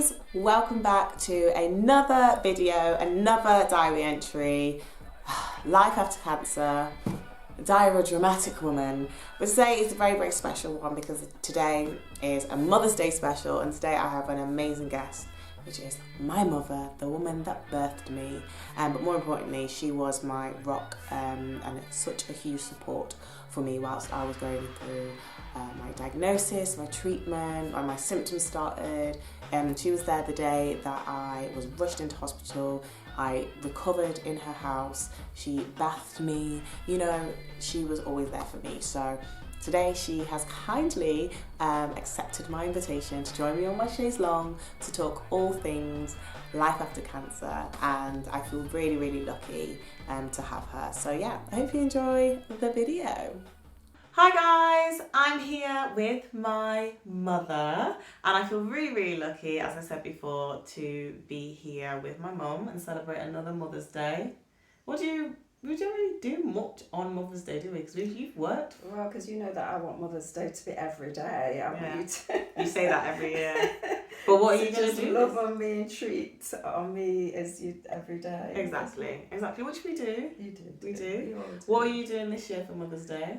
guys, welcome back to another video, another diary entry. Life after cancer, diary of a dramatic woman. But today is a very, very special one because today is a Mother's Day special, and today I have an amazing guest, which is my mother, the woman that birthed me. But more importantly, she was my rock, and it's such a huge support for me whilst I was going through my diagnosis, my treatment, when my symptoms started. She was there the day that I was rushed into hospital. I recovered in her house. She bathed me. You know, she was always there for me. So today she has kindly accepted my invitation to join me on my chaise longue to talk all things life after cancer, and I feel really, really lucky to have her. So yeah, I hope you enjoy the video. Hi guys, I'm here with my mother, and I feel really, really lucky, as I said before, to be here with my mum and celebrate another Mother's Day. We don't really do much on Mother's Day, do we? Because you've worked. Well, because you know that I want Mother's Day to be every day. I want you to. You say that every year. But what are you going to do? Love on me and treat on me as you every day. Exactly, which we do. You do. We do. You all do. What are you doing this year for Mother's Day?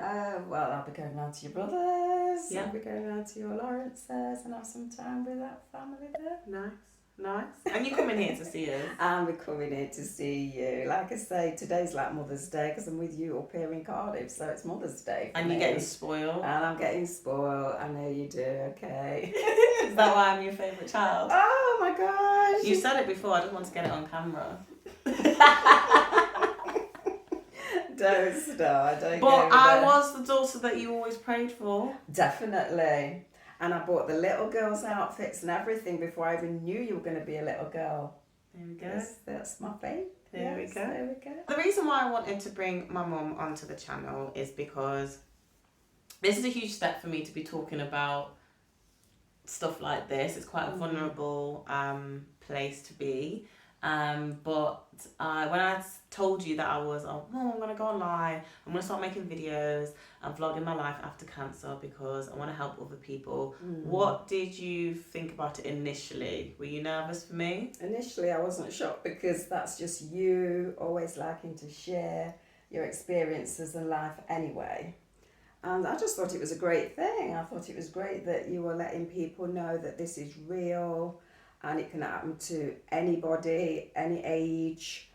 Well, I'll be going out to your brothers. Yeah. I'll be going out to your Lawrences and have some time with that family there. Nice. And you're coming here to see us? And we're coming here to see you. Like I say, today's like Mother's Day because I'm with you up here in Cardiff, so it's Mother's Day for And me. you're getting spoiled. And I'm getting spoiled. I know you do, okay. Is that why I'm your favourite child? Oh my gosh. You said it before, I just want to get it on camera. Don't start, don't But go I there. was the daughter that you always prayed for. Definitely. And I bought the little girl's outfits and everything before I even knew you were going to be a little girl. There we go. Yes, that's my faith. There we go. There we go. The reason why I wanted to bring my mum onto the channel is because this is a huge step for me to be talking about stuff like this. It's quite a vulnerable place to be. But when I told you that I was, Mom, I'm going to go online, I'm going to start making videos and vlogging my life after cancer because I want to help other people. What did you think about it initially? Were you nervous for me? Initially, I wasn't shocked because that's just you always liking to share your experiences in life anyway. And I just thought it was a great thing. I thought it was great that you were letting people know that this is real and it can happen to anybody, any age,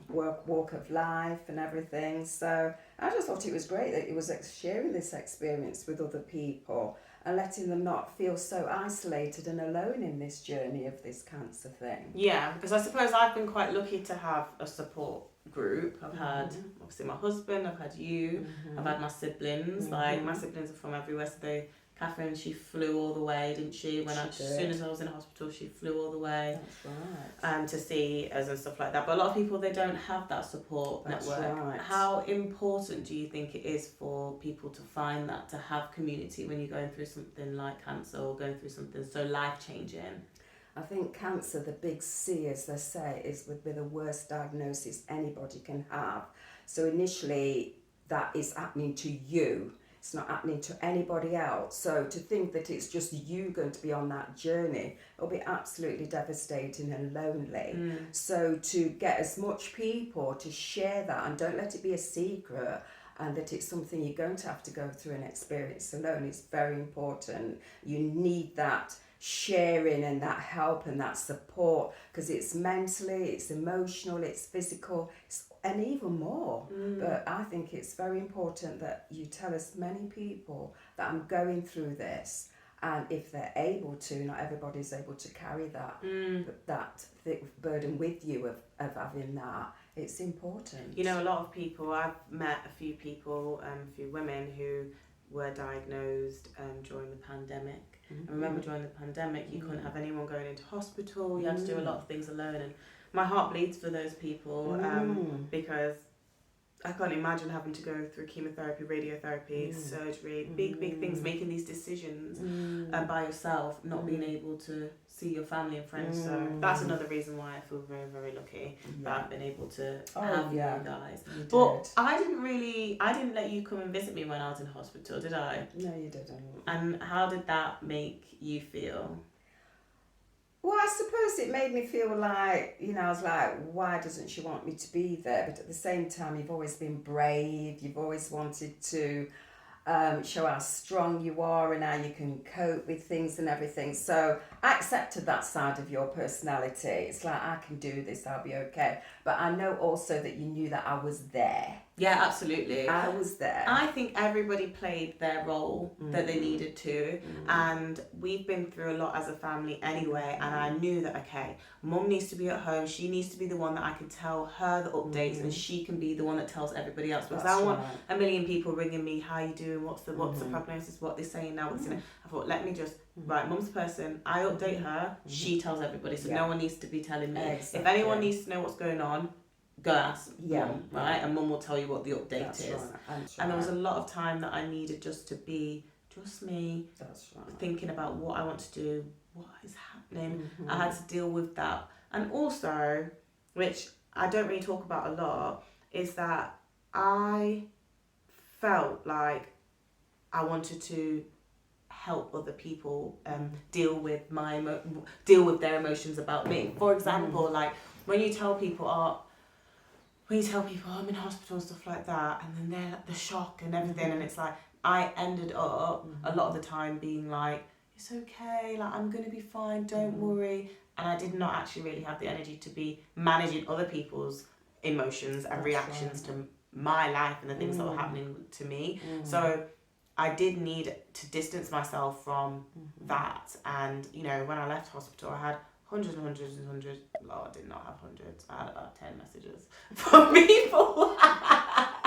walk of life and everything. So I just thought it was great that it was sharing this experience with other people and letting them not feel so isolated and alone in this journey of this cancer thing. Yeah, because I suppose I've been quite lucky to have a support group. I've had obviously my husband, I've had you, I've had my siblings. Like my siblings are from everywhere, so Catherine, she flew all the way, didn't she? As soon as I was in hospital, she flew all the way. That's right. To see us and stuff like that. But a lot of people, they don't have that support network. Right. How important do you think it is for people to find that, to have community when you're going through something like cancer or going through something so life-changing? I think cancer, the big C, as they say, would be the worst diagnosis anybody can have. So initially, that is happening to you. It's not happening to anybody else. So to think that it's just you going to be on that journey, it'll be absolutely devastating and lonely. So to get as much people to share that and don't let it be a secret, and that it's something you're going to have to go through and experience alone is very important. You need that sharing and that help and that support because it's mentally, it's emotional, it's physical, and even more. But I think it's very important that you tell as many people that I'm going through this, and if they're able to, not everybody's able to carry that thick burden with you of having that. It's important. You know, a lot of people, I've met a few people, a few women who were diagnosed during the pandemic. I remember during the pandemic, you couldn't have anyone going into hospital. You had to do a lot of things alone, and my heart bleeds for those people because I can't imagine having to go through chemotherapy, radiotherapy, surgery, big things, making these decisions by yourself, not being able to see your family and friends. So that's another reason why I feel very, very lucky that I've been able to have you guys. But I didn't let you come and visit me when I was in hospital, did I? No, you didn't. And how did that make you feel? I suppose it made me feel like, you know, I was like, why doesn't she want me to be there? But at the same time, you've always been brave. You've always wanted to show how strong you are and how you can cope with things and everything. So I accepted that side of your personality. It's like, I can do this, I'll be okay. But I know also that you knew that I was there. Yeah, absolutely. I was there. I think everybody played their role that they needed to, and we've been through a lot as a family anyway, and I knew that, okay, Mum needs to be at home, she needs to be the one that I can tell her the updates, and she can be the one that tells everybody else, because I want a million people ringing me, how you doing, what's the prognosis, what they're saying now, what's in it. I thought, let me just, right, Mum's person, I update her, she tells everybody, so no one needs to be telling me. Exactly. If anyone needs to know what's going on, go ask Mum, right? And Mum will tell you what the update is. Right. And there was a lot of time that I needed just to be just me, thinking about what I want to do, what is happening. I had to deal with that. And also, which I don't really talk about a lot, is that I felt like I wanted to help other people deal with their emotions about me. For example, like when you tell people, I'm in hospital and stuff like that, and then they're the shock and everything, and it's like I ended up a lot of the time being like, it's okay, like I'm gonna be fine, don't worry. And I did not actually really have the energy to be managing other people's emotions and reactions to my life and the things that were happening to me. So I did need to distance myself from that. And you know, when I left hospital, I had hundreds and hundreds and hundreds. Oh, I did not have hundreds. I had about 10 messages from people. I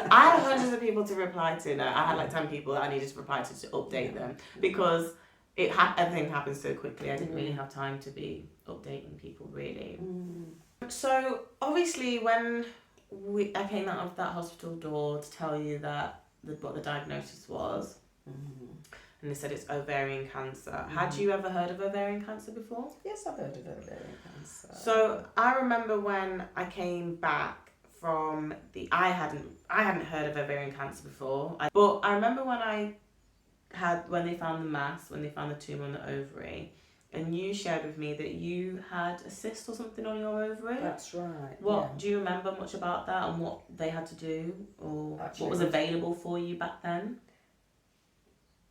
had hundreds of people to reply to. No, I had like 10 people that I needed to reply to update them, because everything happened so quickly. I didn't really have time to be updating people, really. So obviously, when I came out of that hospital door to tell you that what the diagnosis was, and they said it's ovarian cancer. Had you ever heard of ovarian cancer before? Yes, I've heard of ovarian cancer. So I remember when I came back from I hadn't heard of ovarian cancer before. But I remember when they found the mass, when they found the tumour on the ovary, and you shared with me that you had a cyst or something on your ovary. That's right. Do you remember much about that and what they had to do, or what was available for you back then?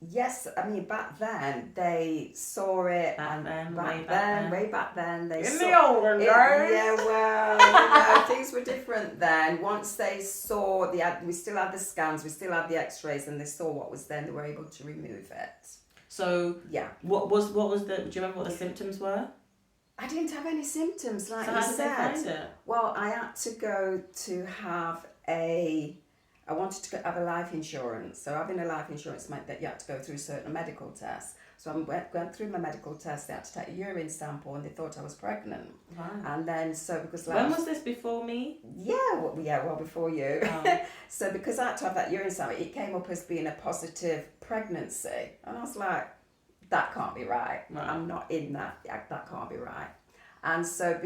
Yes, I mean back then they saw it, way back then they saw the olden days. Yeah, well, things were different then. Once they saw we still had the scans, we still had the X-rays, and they saw what was there, and they were able to remove it. So yeah, what was the? Do you remember what the symptoms were? I didn't have any symptoms, like so you how did said. They find it? Well, I had to go to have I wanted to have a life insurance. So having a life insurance meant that you had to go through certain medical tests. So I went through my medical test. They had to take a urine sample, and they thought I was pregnant. Wow. And then because when was this before me? Well before you. Oh. So because I had to have that urine sample, it came up as being a positive pregnancy, and I was like, that can't be right. I'm not in that. That can't be right. And so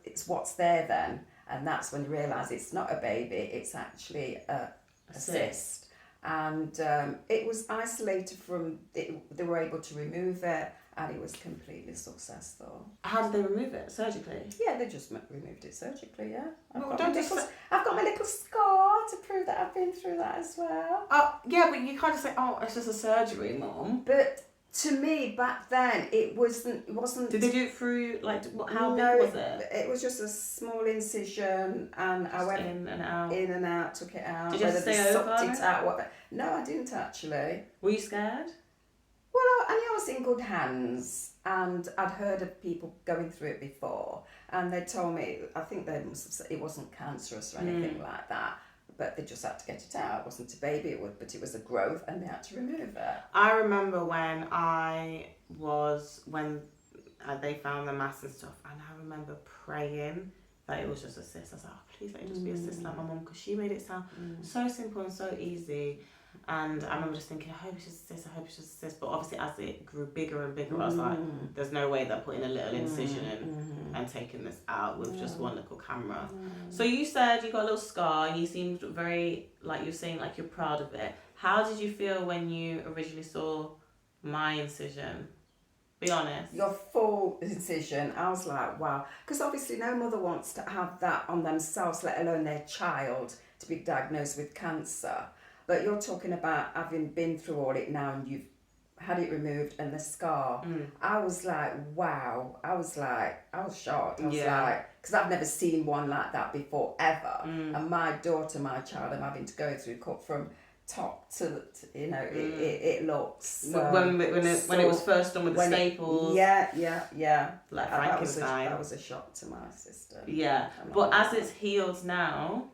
it's what's there then. And that's when you realise it's not a baby, it's actually a cyst. And it was isolated from, they were able to remove it, and it was completely successful. How did they remove it? Surgically? Yeah, they just removed it surgically, yeah. Well, I've got my little scar to prove that I've been through that as well. Yeah, but you can't just say, oh, it's just a surgery, Mum. But to me, back then, it wasn't. Did they do it through, how big was it? It was just a small incision, and I went in and out, took it out. Did you have to stay over? Sucked it out. No, I didn't actually. Were you scared? Well, I knew I was in good hands, and I'd heard of people going through it before, and they told me, I think they must have said it wasn't cancerous or anything like that. But they just had to get it out. It wasn't a baby, but it was a growth, and they had to remove it. I remember when they found the mass and stuff, and I remember praying that it was just a cyst. I was like, oh, please let it just be a cyst like my mum, because she made it sound so simple and so easy. And I remember just thinking, I hope it's just a cyst, I hope it's just a cyst. But obviously as it grew bigger and bigger, I was like, there's no way they're putting a little incision in and taking this out with just one little camera. So you said you got a little scar, and you seemed very, like you were saying, like you're proud of it. How did you feel when you originally saw my incision Be honest. Your full incision. I was like, wow. Because obviously no mother wants to have that on themselves, let alone their child, to be diagnosed with cancer. But you're talking about having been through all it now and you've had it removed and the scar. I was like, wow. I was shocked. I was like, because I've never seen one like that before, ever. And my daughter, my child, I'm having to go through cut from top to, it looks when it was first done with the staples. Like Frankenstein. That was a shock to my sister. But as it's healed now,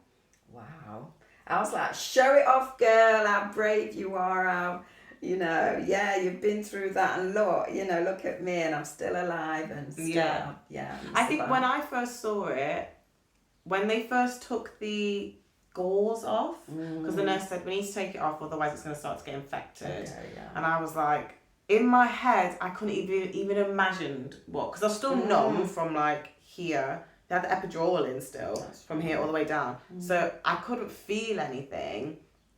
wow, I was like, show it off, girl, how brave you are, how you've been through that, and look at me, and I'm still alive and still, I think when I first saw it, when they first took the gauze off, because the nurse said we need to take it off, otherwise it's going to start to get infected. And I was like, in my head, I couldn't even imagine what, because I was still numb from like here. They had the epidural in still from here all the way down, so I couldn't feel anything,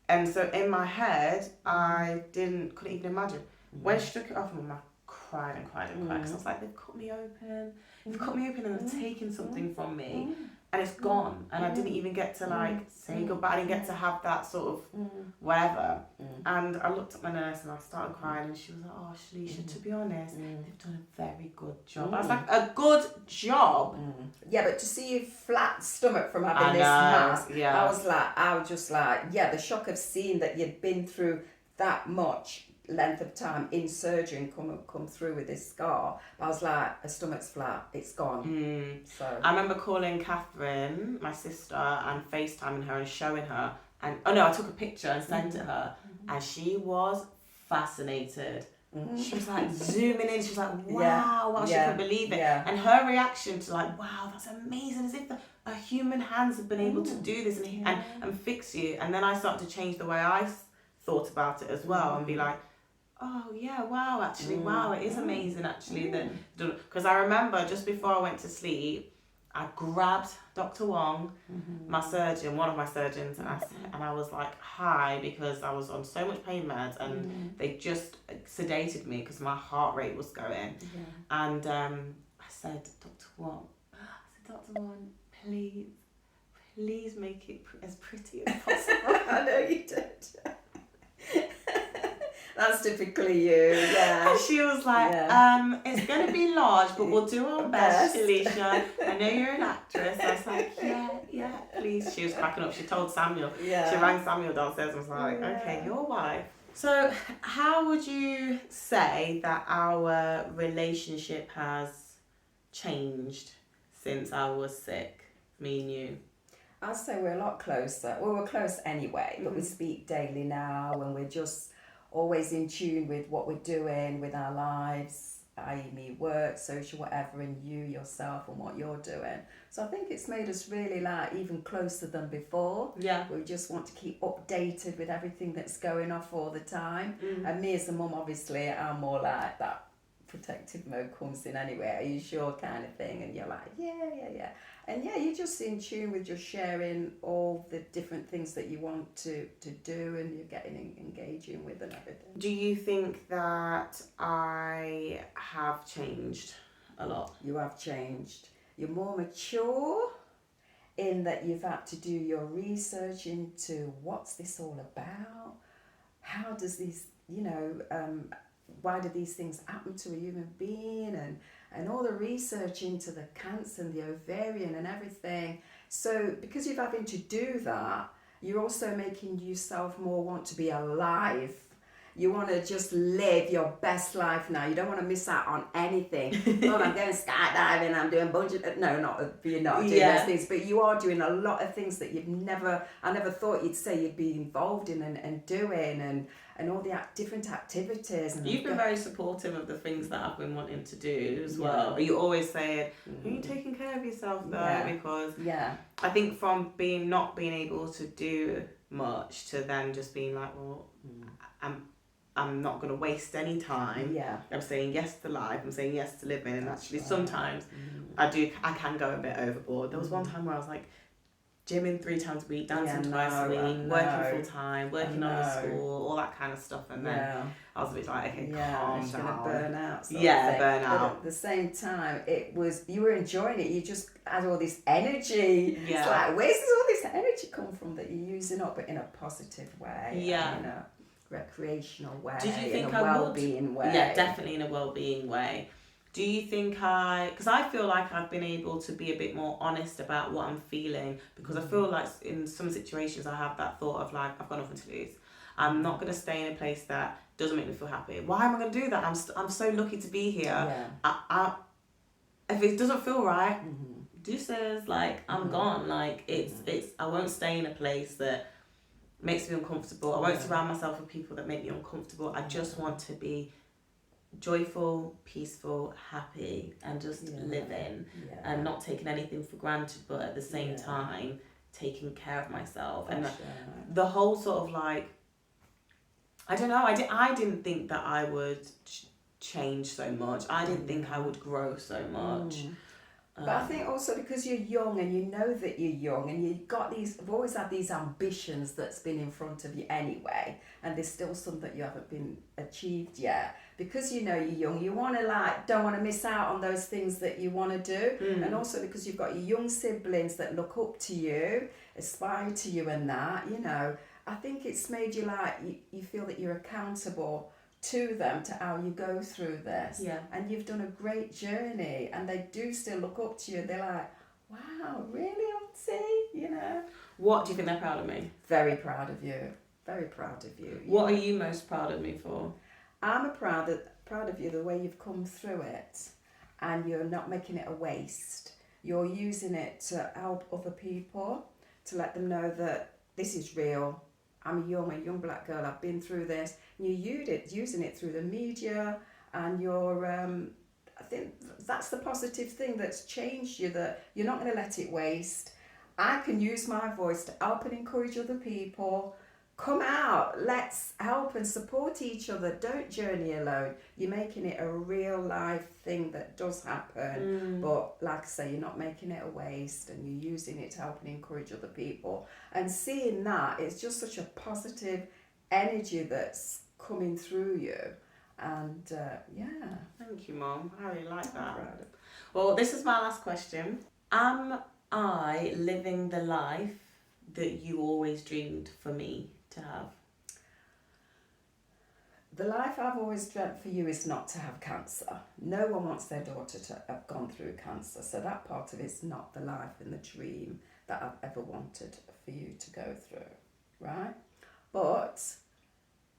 and so in my head I couldn't even imagine. When she took it off, I cried and cried and cried, because I was like, they've cut me open and they've taken something from me. And it's gone, and I didn't even get to like say goodbye. I didn't get to have that sort of whatever. And I looked at my nurse and I started crying, and she was like, "Oh, Shalisha, to be honest, they've done a very good job." I was like, "A good job." Yeah, but to see your flat stomach from having this mask, I was just like, the shock of seeing that you'd been through that much length of time in surgery and come through with this scar. But I was like, her stomach's flat, it's gone. So I remember calling Catherine, my sister, and FaceTiming her and showing her, and I took a picture and sent it to her, and she was fascinated. She was like zooming in, she was like, wow, she couldn't believe it. And her reaction to like, wow, that's amazing, as if a human hands have been able to do this and fix you. And then I started to change the way I thought about it as well, and be like, oh yeah, wow, actually, wow, it is amazing actually. Because I remember just before I went to sleep, I grabbed Dr. Wong, my surgeon, one of my surgeons, and I was like, hi, because I was on so much pain meds, and they just sedated me because my heart rate was going. And I said, Dr. Wong, please make it as pretty as possible. I know you did. That's typically you, And she was like, it's going to be large, but we'll do our best, Shalisha. I know you're an actress. I was like, yeah, please. She was cracking up. She told Samuel. She rang Samuel downstairs and was like, okay, your wife. So how would you say that our relationship has changed since I was sick, me and you? I'd say we're a lot closer. Well, we're close anyway, but we speak daily now, and we're just always in tune with what we're doing with our lives, i.e. me, work, social, whatever, and you, yourself, and what you're doing. So I think it's made us really like even closer than before. We just want to keep updated with everything that's going off all the time. And me as a mum, obviously, I'm more like that protective mode comes in anyway, are you sure kind of thing, and you're like, yeah. And you're just in tune with just sharing all the different things that you want to do, and you're getting engaging with and everything. Do you think that I have changed a lot? You have changed. You're more mature in that you've had to do your research into what's this all about, how does these, why do these things happen to a human being, and all the research into the cancer and the ovarian and everything. So because you're having to do that, you're also making yourself more want to be alive. You want to just live your best life now. You don't want to miss out on anything. Oh, I'm going skydiving, I'm doing bungee. No, you're not doing those things, but you are doing a lot of things that I never thought you'd say you'd be involved in and doing, and all the different activities. And you've been very supportive of the things that I've been wanting to do as well. You always say, are you taking care of yourself though? Because I think from not being able to do much to then just being like, well, I'm not going to waste any time. I'm saying yes to life, I'm saying yes to living, and actually sometimes I can go a bit overboard. There was one time where I was like, gymming 3 times a week, dancing Yeah, twice a no, week, working full time, working on the know. school, all that kind of stuff. And then Yeah. I was a bit like, okay, Yeah, calm it's down. going to burn out. Sort Yeah, of thing. burn But out. at the same time, you were enjoying it. You just had all this energy. Yeah. It's like, where's all this energy come from that you're using up, but in a positive way? Yeah. And in a recreational way. Did you think in a I well-being way? Yeah, definitely in a well-being way. Do you think because I feel like I've been able to be a bit more honest about what I'm feeling, because I feel like in some situations I have that thought of like, I've got nothing to lose. I'm not going to stay in a place that doesn't make me feel happy. Why am I going to do that? I'm so lucky to be here. Yeah. If it doesn't feel right, deuces, like, I'm gone. Like, it's I won't stay in a place that makes me uncomfortable. I won't surround myself with people that make me uncomfortable. I just want to be joyful, peaceful, happy, and just living and not taking anything for granted, but at the same time taking care of myself. And the whole sort of like, I don't know, I didn't think that I would change so much. I didn't think I would grow so much. But I think also because you're young and you know that you're young and you've always had these ambitions that's been in front of you anyway, and there's still some that you haven't been achieved yet. Because you know you're young, you want to don't want to miss out on those things that you want to do. And also because you've got your young siblings that look up to you, aspire to you and that, you know, I think it's made you you feel that you're accountable to them, to how you go through this. Yeah. And you've done a great journey, and they do still look up to you. They're like, wow, really, Auntie? You know? What do you think they're proud of me? Very proud of you. Very proud of you. What are you most proud of me for? I'm proud of you the way you've come through it, and you're not making it a waste. You're using it to help other people, to let them know that this is real. I'm a young black girl, I've been through this. And you're using it through the media, and you're, I think that's the positive thing that's changed you, that you're not going to let it waste. I can use my voice to help and encourage other people. Come out, let's help and support each other. Don't journey alone. You're making it a real life thing that does happen. But like I say, you're not making it a waste, and you're using it to help and encourage other people. And seeing that, it's just such a positive energy that's coming through you. And Thank you, Mum. I really like that. Proud of. Well, this is my last question. Am I living the life that you always dreamed for me to have? The life I've always dreamt for you is not to have cancer. No one wants their daughter to have gone through cancer. So that part of it's not the life and the dream that I've ever wanted for you to go through, right? But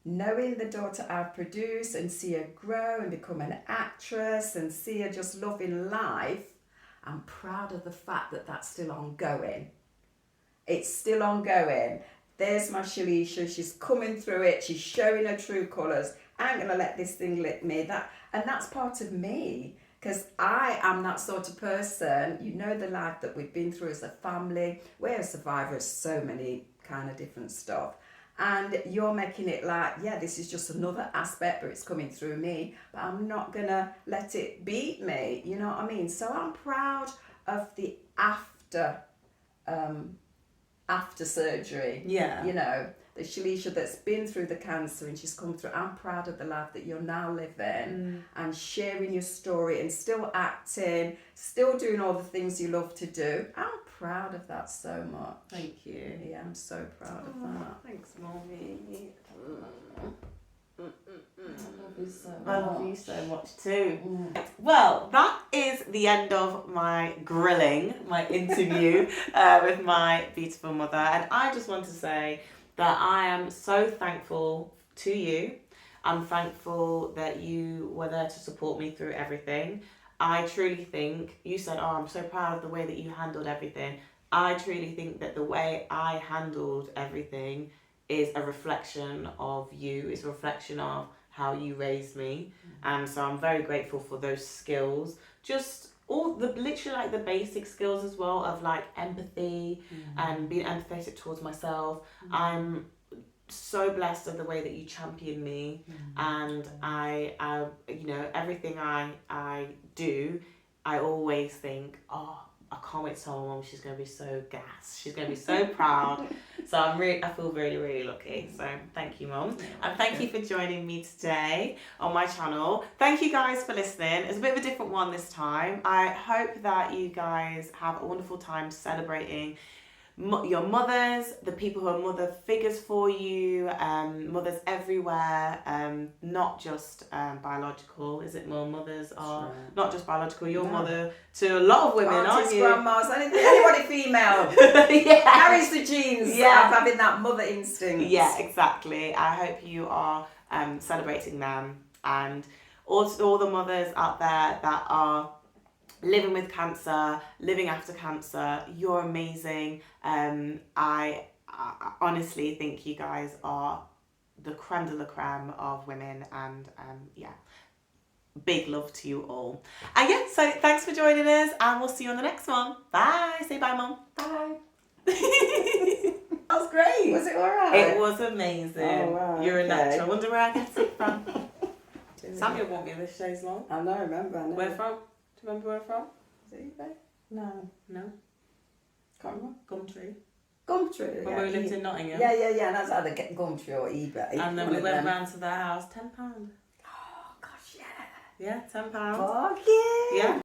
knowing the daughter I've produced and see her grow and become an actress and see her just loving life, I'm proud of the fact that that's still ongoing. It's still ongoing. There's my Shalisha, she's coming through it, she's showing her true colours. I ain't gonna let this thing lick me. And that's part of me, because I am that sort of person. You know the life that we've been through as a family. We're a survivor of so many kind of different stuff. And you're making it like, yeah, this is just another aspect, but it's coming through me. But I'm not gonna let it beat me, you know what I mean? So I'm proud of the after surgery. Yeah. You know, the Shalisha that's been through the cancer and she's come through. I'm proud of the life that you're now living and sharing your story and still acting, still doing all the things you love to do. I'm proud of that so much. Thank you. Yeah, I'm so proud of that. Thanks, Mommy. I I love you so much too. Well, that is the end of my grilling, my interview with my beautiful mother. And I just want to say that I am so thankful to you. I'm thankful that you were there to support me through everything. I truly think, you said, oh, I'm so proud of the way that you handled everything. I truly think that the way I handled everything is a reflection of you. It's a reflection of how you raised me. And so I'm very grateful for those skills. Just all the literally like the basic skills as well of like empathy and being empathetic towards myself. I'm so blessed of the way that you champion me, and I you know, everything I do, I always think, oh, I can't wait to tell my mum. She's going to be so gassed. She's going to be so proud. So I feel really, really lucky. So thank you, Mum. And thank you for joining me today on my channel. Thank you guys for listening. It's a bit of a different one this time. I hope that you guys have a wonderful time celebrating your mothers, the people who are mother figures for you, mothers everywhere, not just biological. Is it more mothers are not just biological? Your mother to a lot of women, aren't you? Grandmas, anybody female carries the genes of having that mother instinct. Yeah, exactly. I hope you are celebrating them, and also all the mothers out there that are living with cancer, living after cancer. You're amazing. I honestly think you guys are the creme de la creme of women, and big love to you all. And so thanks for joining us, and we'll see you on the next one. Bye. Say bye, Mum. Bye. That was great. Was it alright? It was amazing. Oh, wow, You're a okay. natural. I wonder where I get it from. Samuel won't be in this shows long. I know, remember. Where from? Do you remember where from? Is it eBay? No. Can't remember. Gumtree. When we lived in Nottingham. Yeah. That's either get Gumtree or eBay. And then we went round to their house, £10. Oh gosh, yeah. Yeah, £10. Fuck yeah. Yeah,